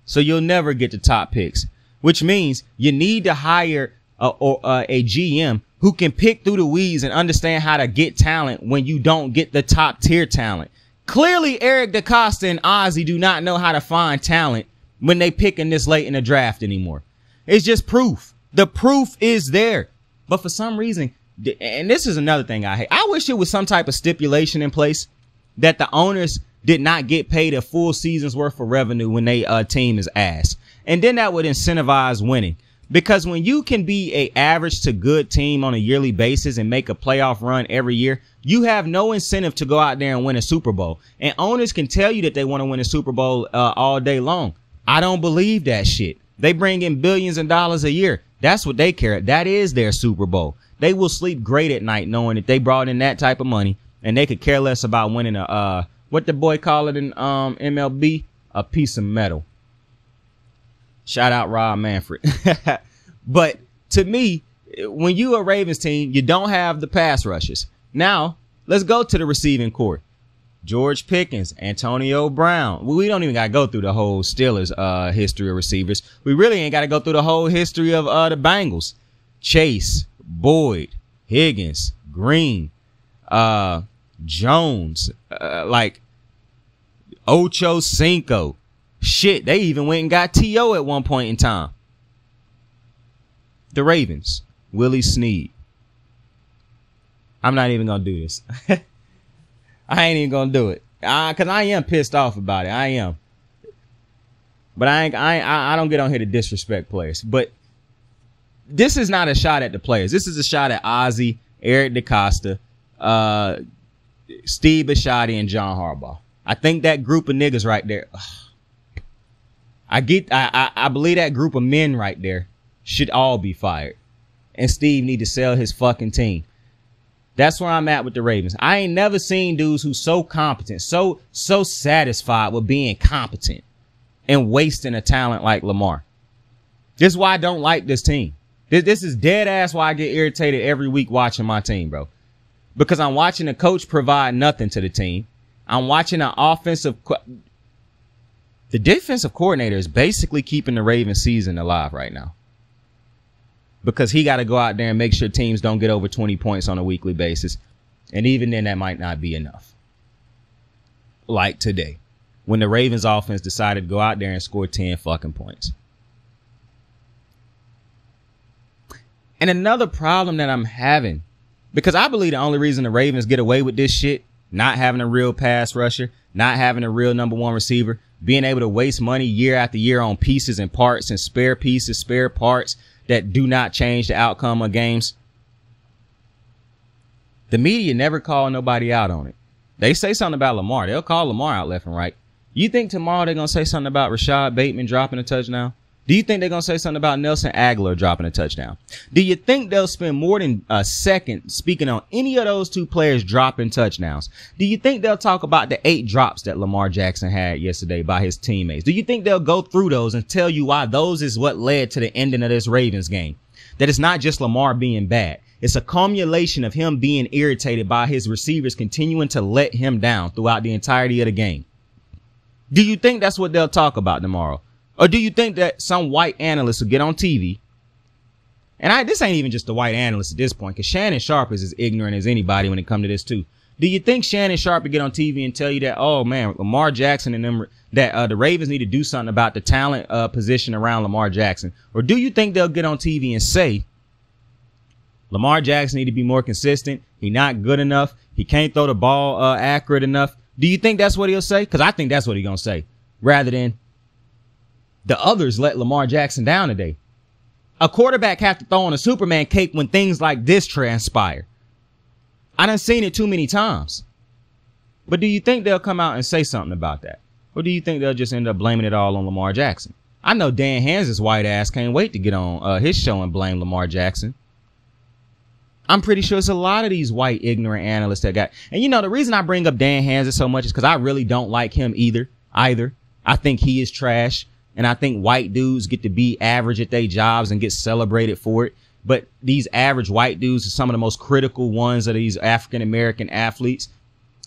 So you'll never get the top picks, which means you need to hire a GM who can pick through the weeds and understand how to get talent when you don't get the top tier talent. Clearly, Eric DeCosta and Ozzie do not know how to find talent when they picking this late in the draft anymore. It's just proof. The proof is there. But for some reason, and this is another thing I hate, I wish there was some type of stipulation in place that the owners did not get paid a full season's worth of revenue when they team is ass. And then that would incentivize winning. Because when you can be a average to good team on a yearly basis and make a playoff run every year, you have no incentive to go out there and win a Super Bowl. And owners can tell you that they want to win a Super Bowl all day long. I don't believe that shit. They bring in billions of dollars a year. That's what they care. That is their Super Bowl. They will sleep great at night knowing that they brought in that type of money and they could care less about winning a, what the boy call it in MLB? A piece of metal. Shout out Rob Manfred. But to me, when you a Ravens team, you don't have the pass rushes. Now, let's go to the receiving court. George Pickens, Antonio Brown. We don't even got to go through the whole Steelers history of receivers. We really ain't got to go through the whole history of the Bengals. Chase, Boyd, Higgins, Green, Jones, like Ocho Cinco. Shit, they even went and got T.O. at one point in time. The Ravens, Willie Snead. I'm not even going to do this. I ain't even going to do it. Because I am pissed off about it. I am. But I don't get on here to disrespect players. But this is not a shot at the players. This is a shot at Ozzie, Eric DeCosta, Steve Bisciotti, and John Harbaugh. I think that group of niggas right there. I believe that group of men right there should all be fired. And Steve need to sell his fucking team. That's where I'm at with the Ravens. I ain't never seen dudes who so competent, so satisfied with being competent and wasting a talent like Lamar. This is why I don't like this team. This is dead ass why I get irritated every week watching my team, bro. Because I'm watching the coach provide nothing to the team. I'm watching an the defensive coordinator is basically keeping the Ravens season alive right now. Because he got to go out there and make sure teams don't get over 20 points on a weekly basis. And even then, that might not be enough. Like today, when the Ravens offense decided to go out there and score 10 fucking points. And another problem that I'm having, because I believe the only reason the Ravens get away with this shit, not having a real pass rusher, not having a real number one receiver, being able to waste money year after year on pieces and parts and spare pieces, spare parts that do not change the outcome of games. The media never call nobody out on it. They say something about Lamar. They'll call Lamar out left and right. You think tomorrow they're going to say something about Rashad Bateman dropping a touchdown? Do you think they're going to say something about Nelson Aguilar dropping a touchdown? Do you think they'll spend more than a second speaking on any of those two players dropping touchdowns? Do you think they'll talk about the 8 drops that Lamar Jackson had yesterday by his teammates? Do you think they'll go through those and tell you why those is what led to the ending of this Ravens game? That it's not just Lamar being bad. It's a cumulation of him being irritated by his receivers continuing to let him down throughout the entirety of the game. Do you think that's what they'll talk about tomorrow? Or do you think that some white analyst will get on TV? And this ain't even just the white analyst at this point, because Shannon Sharpe is as ignorant as anybody when it comes to this too. Do you think Shannon Sharpe will get on TV and tell you that, oh man, Lamar Jackson and them, that the Ravens need to do something about the talent position around Lamar Jackson? Or do you think they'll get on TV and say, Lamar Jackson need to be more consistent. He not good enough. He can't throw the ball accurate enough. Do you think that's what he'll say? Because I think that's what he's going to say. Rather than the others let Lamar Jackson down today. A quarterback have to throw on a Superman cape when things like this transpire. I done seen it too many times. But do you think they'll come out and say something about that? Or do you think they'll just end up blaming it all on Lamar Jackson? I know Dan Hans's white ass can't wait to get on his show and blame Lamar Jackson. I'm pretty sure it's a lot of these white ignorant analysts that got, and you know, the reason I bring up Dan Hansen so much is because I really don't like him either. I think he is trash. And I think white dudes get to be average at their jobs and get celebrated for it. But these average white dudes are some of the most critical ones of these African-American athletes.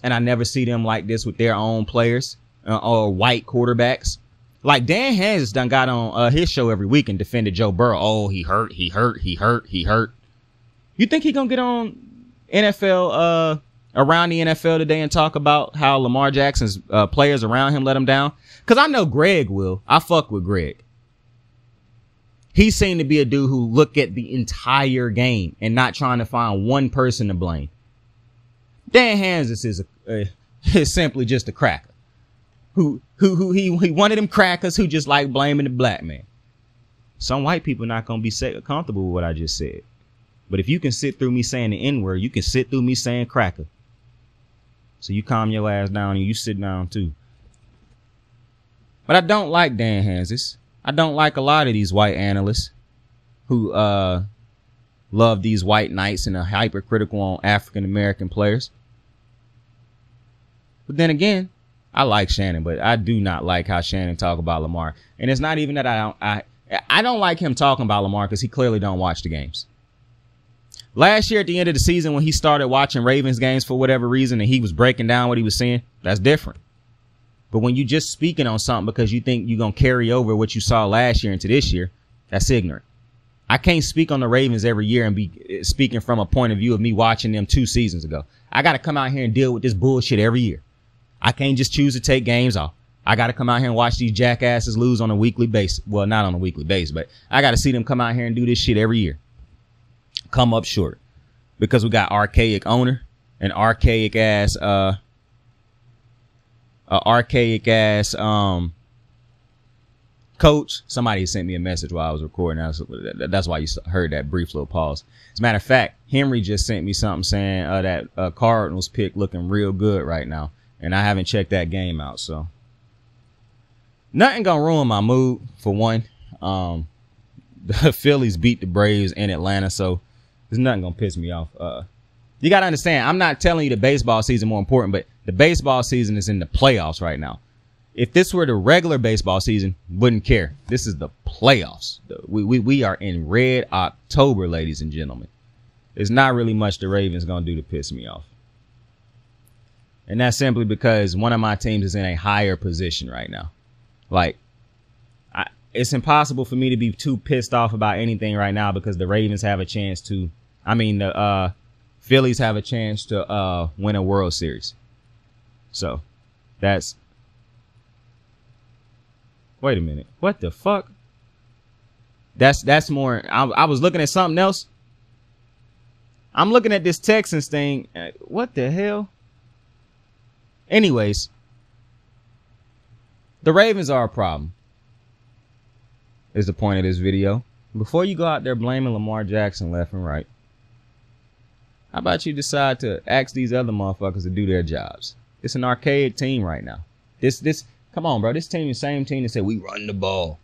And I never see them like this with their own players or white quarterbacks. Like Dan Hansen done got on his show every week and defended Joe Burrow. Oh, he hurt. You think he gonna get on NFL, around the NFL today and talk about how Lamar Jackson's players around him let him down? Because I know Greg will. I fuck with Greg. He seemed to be a dude who look at the entire game and not trying to find one person to blame. Dan Hansen is simply just a cracker. He one of them crackers who just like blaming the black man. Some white people not gonna be comfortable with what I just said. But if you can sit through me saying the N-word, you can sit through me saying cracker. So you calm your ass down and you sit down too. But I don't like Dan Hansis. I don't like a lot of these white analysts who love these white knights and are hypercritical on African-American players. But then again, I like Shannon, but I do not like how Shannon talk about Lamar. And it's not even that I don't like him talking about Lamar because he clearly don't watch the games. Last year at the end of the season when he started watching Ravens games for whatever reason and he was breaking down what he was seeing, that's different. But when you just speaking on something because you think you're going to carry over what you saw last year into this year, that's ignorant. I can't speak on the Ravens every year and be speaking from a point of view of me watching them 2 seasons ago. I got to come out here and deal with this bullshit every year. I can't just choose to take games off. I got to come out here and watch these jackasses lose on a weekly basis. Well, not on a weekly basis, but I got to see them come out here and do this shit every year. Come up short because we got archaic owner and archaic ass coach. Somebody sent me a message while I was recording. That's why you heard that brief little pause. As a matter of fact, Henry just sent me something saying that Cardinals pick looking real good right now. And I haven't checked that game out. So nothing gonna ruin my mood for one. The Phillies beat the Braves in Atlanta. So there's nothing gonna piss me off. You got to understand, I'm not telling you the baseball season more important, but the baseball season is in the playoffs right now. If this were the regular baseball season, wouldn't care. This is the playoffs. We are in red October, ladies and gentlemen. There's not really much the Ravens going to do to piss me off. And that's simply because one of my teams is in a higher position right now. Like, it's impossible for me to be too pissed off about anything right now because the Ravens have a chance to, the Phillies have a chance to win a World Series. So that's, wait a minute. What the fuck? That's more, I was looking at something else. I'm looking at this Texans thing. What the hell? Anyways, the Ravens are a problem is the point of this video. Before you go out there blaming Lamar Jackson left and right, how about you decide to ask these other motherfuckers to do their jobs? It's an archaic team right now. This come on, bro. This team is the same team that said we run the ball.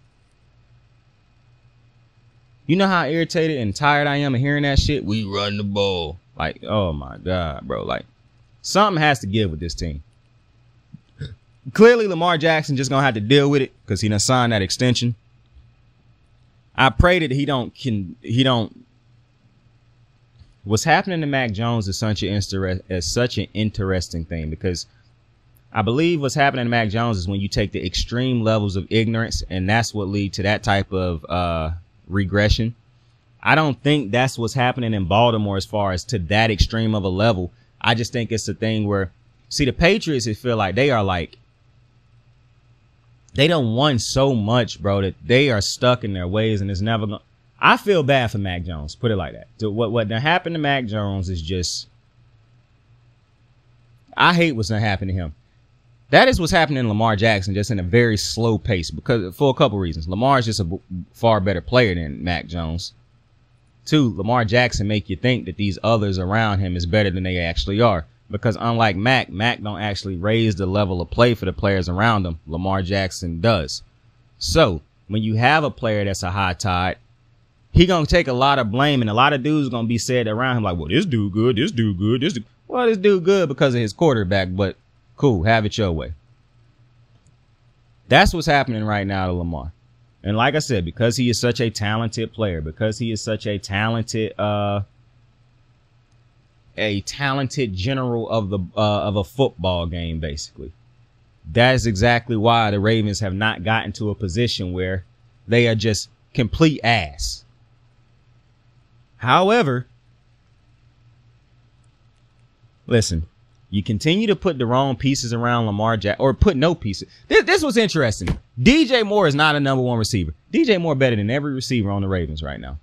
You know how irritated and tired I am of hearing that shit? We run the ball. Like, oh my God, bro. Like, something has to give with this team. Clearly, Lamar Jackson just gonna have to deal with it because he done signed that extension. I pray that he don't. What's happening to Mac Jones is such an interesting thing because I believe what's happening to Mac Jones is when you take the extreme levels of ignorance, and that's what lead to that type of regression. I don't think that's what's happening in Baltimore as far as to that extreme of a level. I just think it's a thing where, see, the Patriots, it feel like they are like, they done won so much, bro, that they are stuck in their ways and it's never going to. I feel bad for Mac Jones, put it like that. So what happened to Mac Jones is just, I hate what's going to happen to him. That is what's happening to Lamar Jackson, just in a very slow pace, because for a couple reasons. Lamar is just a far better player than Mac Jones. 2, Lamar Jackson make you think that these others around him is better than they actually are. Because unlike Mac don't actually raise the level of play for the players around him. Lamar Jackson does. So when you have a player that's a high tide, he gonna take a lot of blame, and a lot of dudes gonna be said around him like, well, this dude good, this dude good, this dude good because of his quarterback, but cool, have it your way. That's what's happening right now to Lamar. And like I said, because he is such a talented player, because he is such a talented general of a football game, basically. That is exactly why the Ravens have not gotten to a position where they are just complete ass. However, listen, you continue to put the wrong pieces around Lamar Jackson, or put no pieces. This was interesting. DJ Moore is not a number 1 receiver. DJ Moore better than every receiver on the Ravens right now.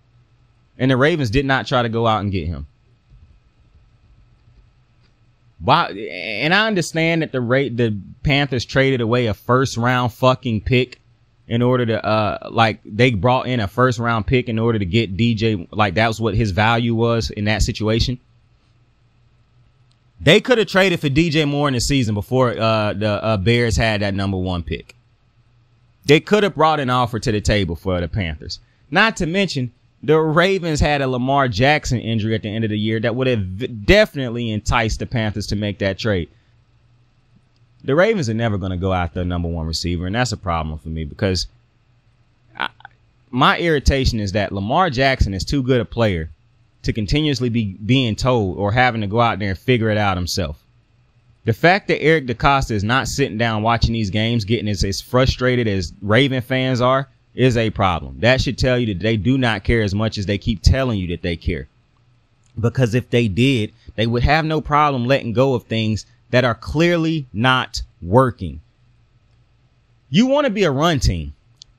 And the Ravens did not try to go out and get him. Why? And I understand that the Panthers traded away a first round fucking pick in order to, they brought in a first round pick in order to get DJ. Like, that was what his value was in that situation. They could have traded for DJ Moore in the season before the Bears had that number 1 pick. They could have brought an offer to the table for the Panthers. Not to mention, the Ravens had a Lamar Jackson injury at the end of the year that would have definitely enticed the Panthers to make that trade. the Ravens are never going to go after a number one receiver, and that's a problem for me because my irritation is that Lamar Jackson is too good a player to continuously be being told or having to go out there and figure it out himself. The fact that Eric DeCosta is not sitting down watching these games, getting as frustrated as Raven fans are, is a problem. That should tell you that they do not care as much as they keep telling you that they care. Because if they did, they would have no problem letting go of things that are clearly not working. You want to be a run team.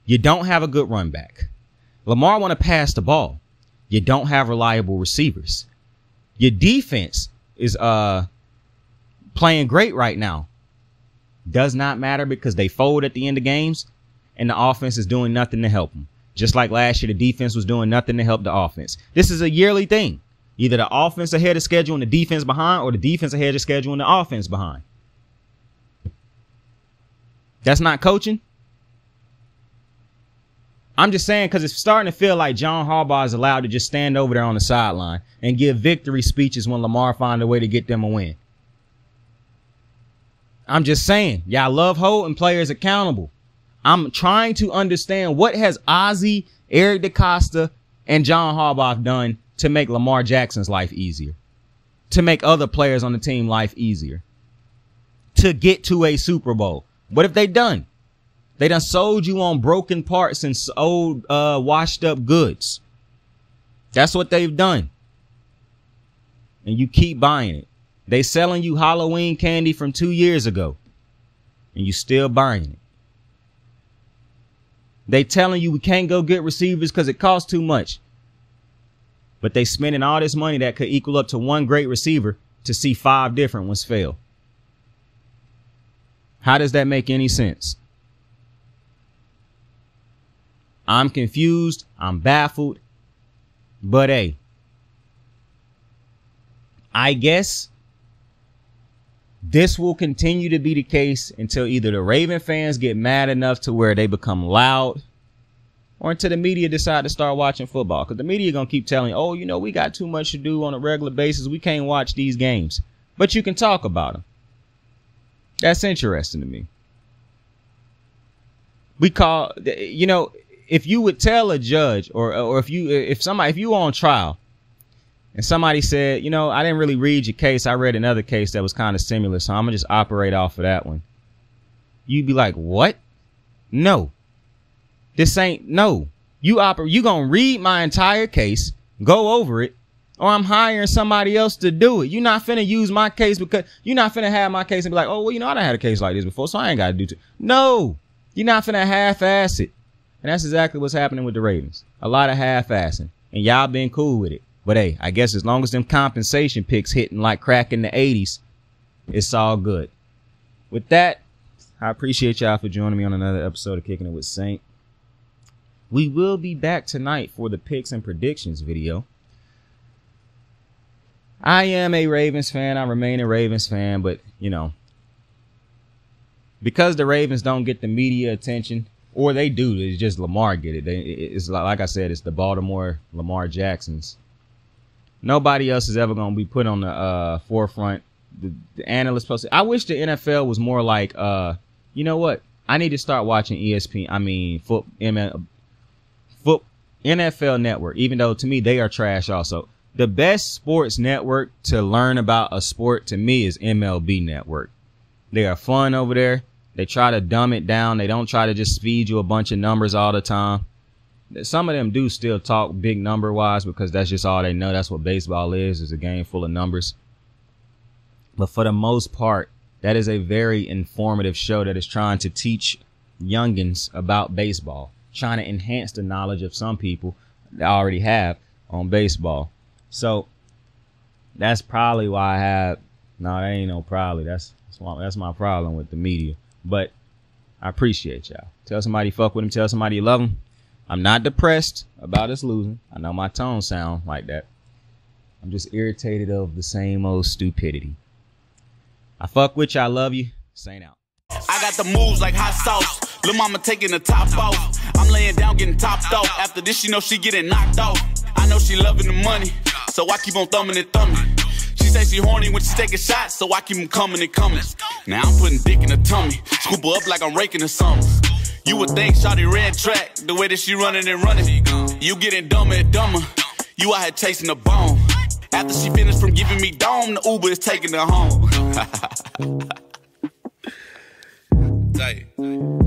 You don't have a good run back. Lamar want to pass the ball. You don't have reliable receivers. Your defense is playing great right now. Does not matter because they fold at the end of games and the offense is doing nothing to help them. Just like last year, the defense was doing nothing to help the offense. This is a yearly thing. Either the offense ahead of schedule and the defense behind, or the defense ahead of schedule and the offense behind. That's not coaching. I'm just saying because it's starting to feel like John Harbaugh is allowed to just stand over there on the sideline and give victory speeches when Lamar finds a way to get them a win. I'm just saying, y'all love holding players accountable. I'm trying to understand what has Ozzie, Eric DeCosta, and John Harbaugh done to make Lamar Jackson's life easier, to make other players on the team life easier, to get to a Super Bowl. What have they done? They done sold you on broken parts and old washed up goods. That's what they've done. And you keep buying it. They selling you Halloween candy from 2 years ago and you still buying it. They telling you we can't go get receivers because it costs too much. But they spending all this money that could equal up to one great receiver to see 5 different ones fail. How does that make any sense? I'm confused. I'm baffled. But hey, I guess this will continue to be the case until either the Raven fans get mad enough to where they become loud, or until the media decide to start watching football. Because the media going to keep telling you, oh, you know, we got too much to do on a regular basis. We can't watch these games. But you can talk about them. That's interesting to me. If you would tell a judge or if you were on trial and somebody said, you know, I didn't really read your case. I read another case that was kind of similar. So I'm going to just operate off of that one. You'd be like, what? No. This ain't no. You gonna read my entire case, go over it, or I'm hiring somebody else to do it. You're not finna use my case because you're not finna have my case and be like, oh, well, you know, I done had a case like this before, so I ain't got to do it. No, you're not finna half-ass it. And that's exactly what's happening with the Ravens. A lot of half-assing. And y'all been cool with it. But hey, I guess as long as them compensation picks hitting like crack in the 80s, it's all good. With that, I appreciate y'all for joining me on another episode of Kicking It with Saint. We will be back tonight for the picks and predictions video. I am a Ravens fan. I remain a Ravens fan, but, you know, because the Ravens don't get the media attention, or they do, it's just Lamar get it. It's like I said, it's the Baltimore Lamar Jacksons. Nobody else is ever going to be put on the forefront. The analysts posted. I wish the NFL was more like, you know what? I need to start watching ESPN. I mean, NFL Network, even though to me they are trash also. The best sports network to learn about a sport to me is MLB Network. They are fun over there. They try to dumb it down. They don't try to just feed you a bunch of numbers all the time. Some of them do still talk big number wise because that's just all they know. That's what baseball is a game full of numbers. But for the most part, that is a very informative show that is trying to teach youngins about baseball, trying to enhance the knowledge of some people that already have on baseball. So that's probably why I have. No, that ain't no probably. That's my problem with the media. But I appreciate y'all. Tell somebody you fuck with them. Tell somebody you love them. I'm not depressed about us losing. I know my tone sound like that. I'm just irritated of the same old stupidity. I fuck with you. I love you. Saint out. I got the moves like hot sauce. Lil' mama taking the top off. I'm laying down getting topped off. After this, she know she getting knocked off. I know she loving the money, so I keep on thumbing it. She said say she horny when she taking shots, so I keep them coming and coming. Now I'm putting dick in her tummy, scoop her up like I'm raking or something. You would think shawty ran track, the way that she running and running. You getting dumber and dumber, you out here chasing the bone. After she finished from giving me dome, the Uber is taking her home. Tight.